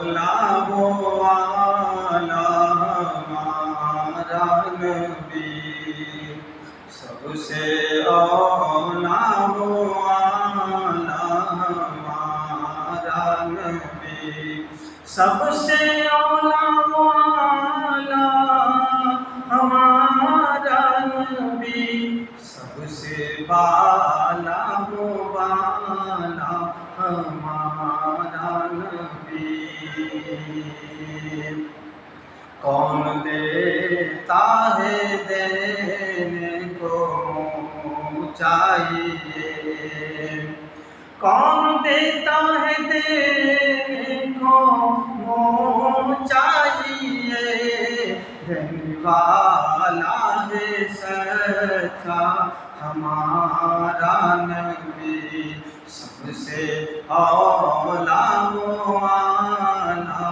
लावो वाला हमारा नबी, सबसे औला वो वाला हमारा नबी, सबसे औला वाला हमारा नबी, सबसे बाला वो वाला हमारा नबी। कौन देता है देने को चाहिए, कौन देता है देने को चाहिए, देने वाला है सच्चा हमारा नबी, सबसे औला वो वाला